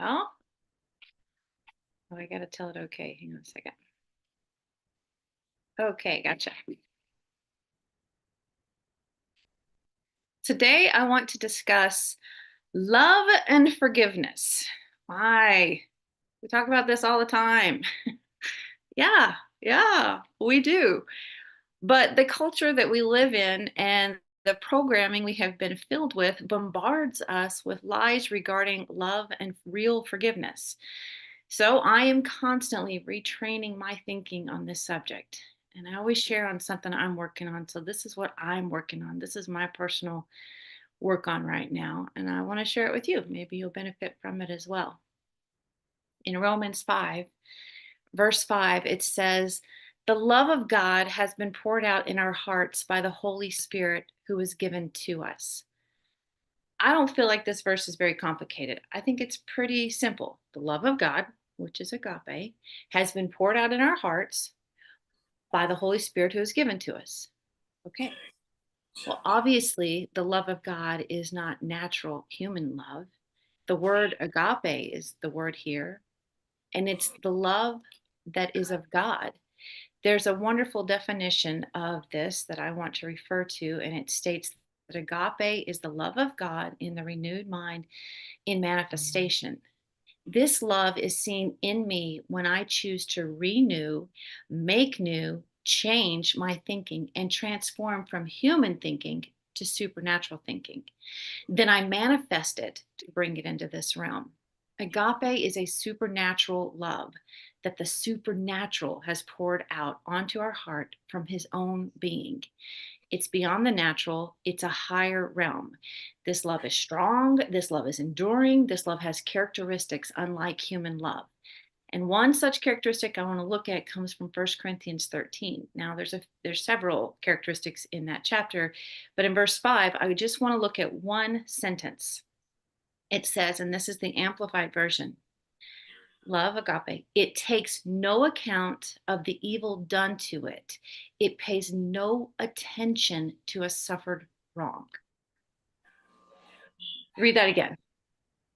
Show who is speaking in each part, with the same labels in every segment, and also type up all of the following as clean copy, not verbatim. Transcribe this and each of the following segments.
Speaker 1: Oh, I got to tell it okay. Hang on a second. Okay, gotcha. Today, I want to discuss love and forgiveness. Why? We talk about this all the time. Yeah, yeah, we do. But the culture that we live in and the programming we have been filled with bombards us with lies regarding love and real forgiveness. So I am constantly retraining my thinking on this subject. And I always share on something I'm working on. So this is what I'm working on. This is my personal work on right now. And I want to share it with you. Maybe you'll benefit from it as well. In Romans 5, verse 5, it says, "The love of God has been poured out in our hearts by the Holy Spirit who is given to us." I don't feel like this verse is very complicated. I think it's pretty simple. The love of God, which is agape, has been poured out in our hearts by the Holy Spirit who is given to us. Okay. Well, obviously, the love of God is not natural human love. The word agape is the word here, and it's the love that is of God. There's a wonderful definition of this that I want to refer to, and it states that agape is the love of God in the renewed mind in manifestation. This love is seen in me when I choose to renew, make new, change my thinking, and transform from human thinking to supernatural thinking. Then I manifest it to bring it into this realm. Agape is a supernatural love that the supernatural has poured out onto our heart from his own being. It's beyond the natural, it's a higher realm. This love is strong, this love is enduring, this love has characteristics unlike human love. And one such characteristic I want to look at comes from 1 Corinthians 13. Now there's several characteristics in that chapter, but in verse 5, I just want to look at one sentence. It says, and this is the amplified version, love agape, it takes no account of the evil done to it. It pays no attention to a suffered wrong. Read that again.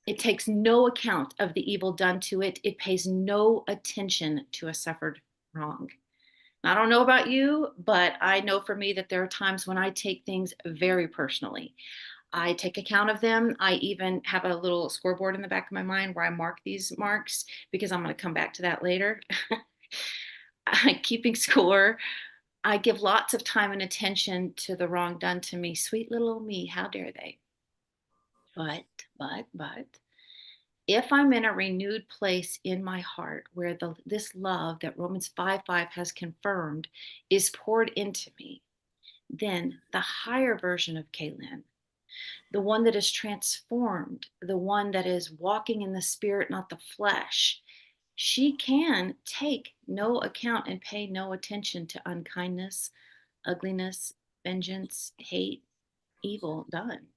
Speaker 1: It takes no account of the evil done to it. It pays no attention to a suffered wrong. I don't know about you, but I know for me that there are times when I take things very personally. I take account of them. I even have a little scoreboard in the back of my mind where I mark these marks because I'm going to come back to that later. Keeping score, I give lots of time and attention to the wrong done to me. Sweet little old me, how dare they? But, if I'm in a renewed place in my heart where this love that Romans 5:5 has confirmed is poured into me, then the higher version of Kalyn, the one that is transformed, the one that is walking in the spirit, not the flesh, she can take no account and pay no attention to unkindness, ugliness, vengeance, hate, evil done.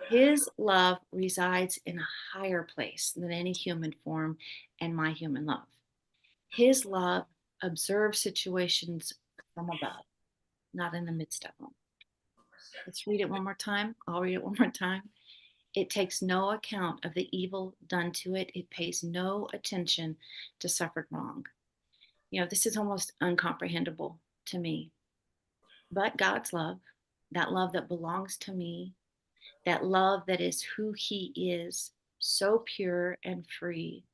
Speaker 1: His love resides in a higher place than any human form and my human love. His love observes situations from above, not in the midst of them. Let's read it one more time. I'll read it one more time. It takes no account of the evil done to it. It pays no attention to suffered wrong. This is almost uncomprehendable to me. But God's love, that love that belongs to me, that love that is who He is, so pure and free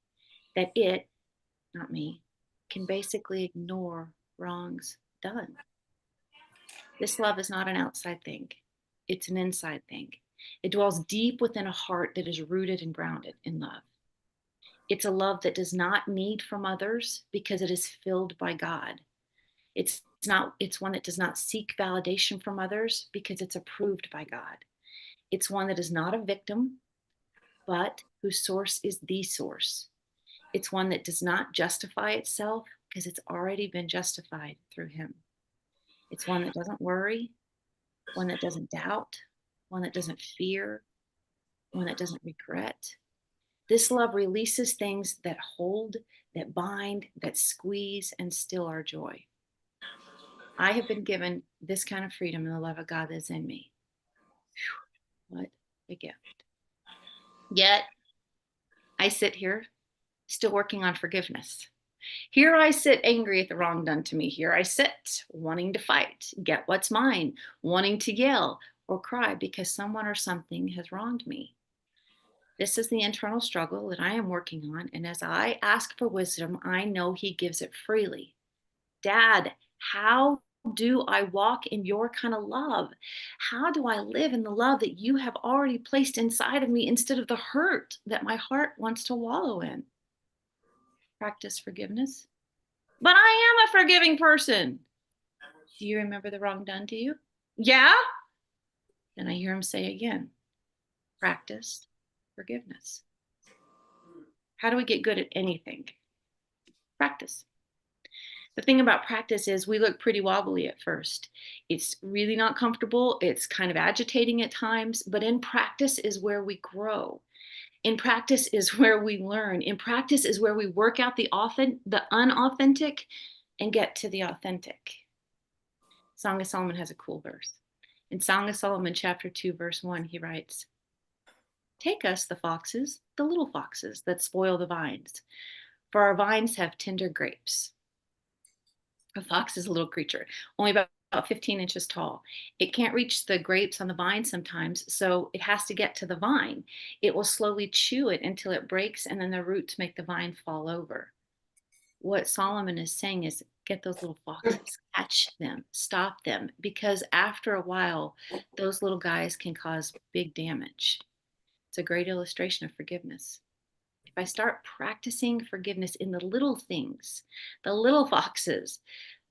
Speaker 1: that it, not me, can basically ignore wrongs done. This love is not an outside thing, it's an inside thing. It dwells deep within a heart that is rooted and grounded in love. It's a love that does not need from others because it is filled by God. It's one that does not seek validation from others because it's approved by God. It's one that is not a victim, but whose source is the source. It's one that does not justify itself because it's already been justified through Him. It's one that doesn't worry, one that doesn't doubt, one that doesn't fear, one that doesn't regret. This love releases things that hold, that bind, that squeeze, and still our joy. I have been given this kind of freedom in the love of God that's in me. Whew, what a gift. Yet, I sit here still working on forgiveness. Here I sit angry at the wrong done to me. Here I sit wanting to fight, get what's mine, wanting to yell or cry because someone or something has wronged me. This is the internal struggle that I am working on. And as I ask for wisdom, I know He gives it freely. Dad, how do I walk in your kind of love? How do I live in the love that you have already placed inside of me instead of the hurt that my heart wants to wallow in? Practice forgiveness. But I am a forgiving person. Do you remember the wrong done to you? Yeah? Then I hear him say again, practice forgiveness. How do we get good at anything? Practice. The thing about practice is we look pretty wobbly at first. It's really not comfortable. It's kind of agitating at times, but in practice is where we grow. In practice is where we learn. In practice is where we work out the unauthentic and get to the authentic. Song of Solomon has a cool verse. In Song of Solomon, chapter 2, verse 1, he writes, take us, the foxes, the little foxes that spoil the vines, for our vines have tender grapes. A fox is a little creature, only about 15 inches tall. It can't reach the grapes on the vine sometimes, so it has to get to the vine. It will slowly chew it until it breaks, and then the roots make the vine fall over. What Solomon is saying is get those little foxes, catch them, stop them, because after a while, those little guys can cause big damage. It's a great illustration of forgiveness. If I start practicing forgiveness in the little things, the little foxes,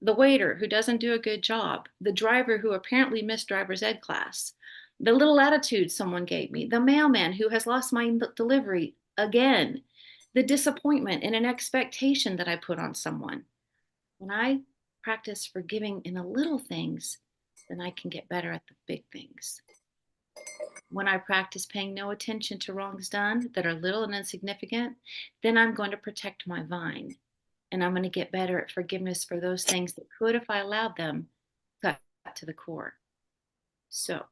Speaker 1: the waiter who doesn't do a good job, the driver who apparently missed driver's ed class, the little attitude someone gave me, the mailman who has lost my delivery again, the disappointment and an expectation that I put on someone. When I practice forgiving in the little things, then I can get better at the big things. When I practice paying no attention to wrongs done that are little and insignificant, then I'm going to protect my vine. And I'm going to get better at forgiveness for those things that could, if I allowed them, cut to the core. So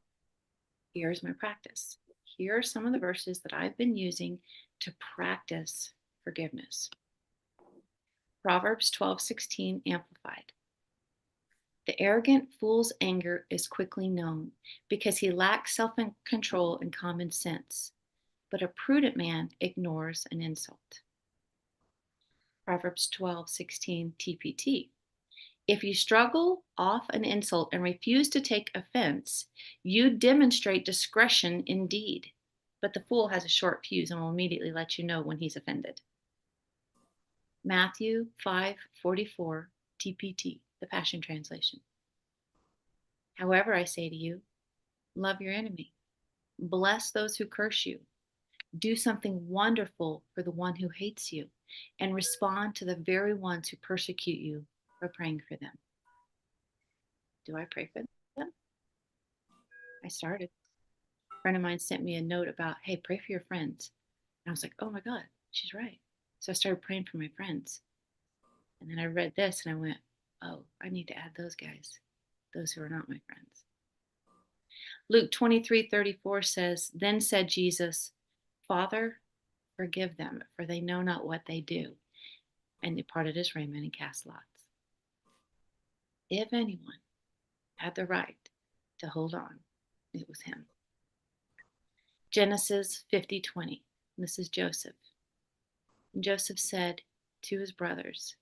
Speaker 1: here's my practice. Here are some of the verses that I've been using to practice forgiveness. Proverbs 12:16 Amplified. The arrogant fool's anger is quickly known because he lacks self-control and common sense, but a prudent man ignores an insult. Proverbs 12:16 TPT. If you struggle off an insult and refuse to take offense, you demonstrate discretion indeed. But the fool has a short fuse and will immediately let you know when he's offended. Matthew 5:44 TPT, the Passion Translation. However, I say to you, love your enemy, bless those who curse you, do something wonderful for the one who hates you, and respond to the very ones who persecute you for praying for them. Do I pray for them? I started. A friend of mine sent me a note about, hey, pray for your friends. And I was like, oh my God, she's right. So I started praying for my friends. And then I read this and I went, oh, I need to add those guys, those who are not my friends. Luke 23:34 says, then said Jesus, Father, forgive them, for they know not what they do. And departed his raiment and cast lots. If anyone had the right to hold on, it was him. Genesis 50:20. This is Joseph. And Joseph said to his brothers,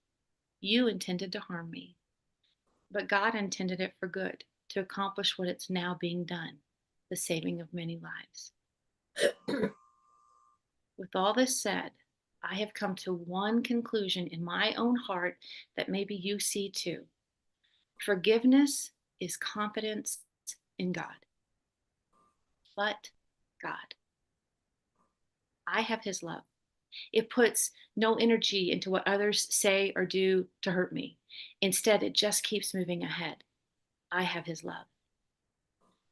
Speaker 1: you intended to harm me, but God intended it for good, to accomplish what it's now being done, the saving of many lives. With all this said, I have come to one conclusion in my own heart that maybe you see too. Forgiveness is confidence in God. But God. I have his love. It puts no energy into what others say or do to hurt me. Instead, it just keeps moving ahead. I have his love.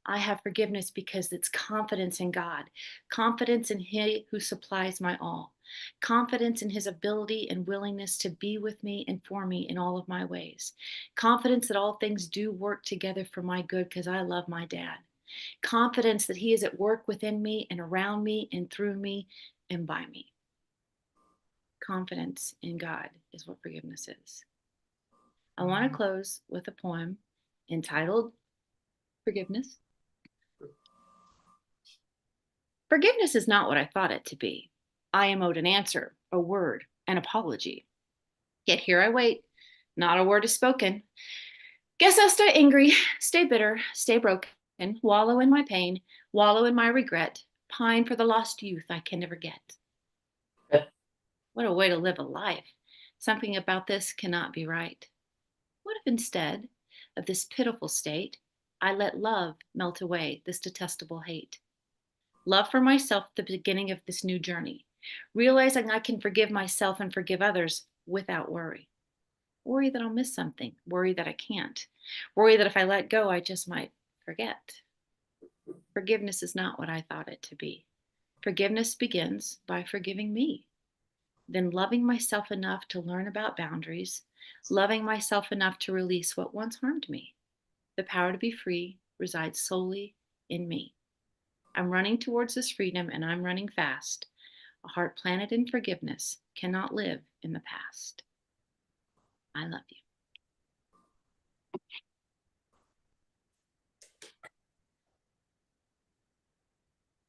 Speaker 1: I have forgiveness because it's confidence in God, confidence in He who supplies my all, confidence in His ability and willingness to be with me and for me in all of my ways, confidence that all things do work together for my good because I love my dad, confidence that He is at work within me and around me and through me and by me. Confidence in God is what forgiveness is. I want to close with a poem entitled Forgiveness. Forgiveness is not what I thought it to be. I am owed an answer, a word, an apology. Yet here I wait, not a word is spoken. Guess I'll stay angry, stay bitter, stay broken, wallow in my pain, wallow in my regret, pine for the lost youth I can never get. What a way to live a life. Something about this cannot be right. What if instead of this pitiful state, I let love melt away this detestable hate? Love for myself at the beginning of this new journey, realizing I can forgive myself and forgive others without worry. Worry that I'll miss something, worry that I can't, worry that if I let go, I just might forget. Forgiveness is not what I thought it to be. Forgiveness begins by forgiving me, then loving myself enough to learn about boundaries, loving myself enough to release what once harmed me. The power to be free resides solely in me. I'm running towards this freedom and I'm running fast. A heart planted in forgiveness cannot live in the past. I love you.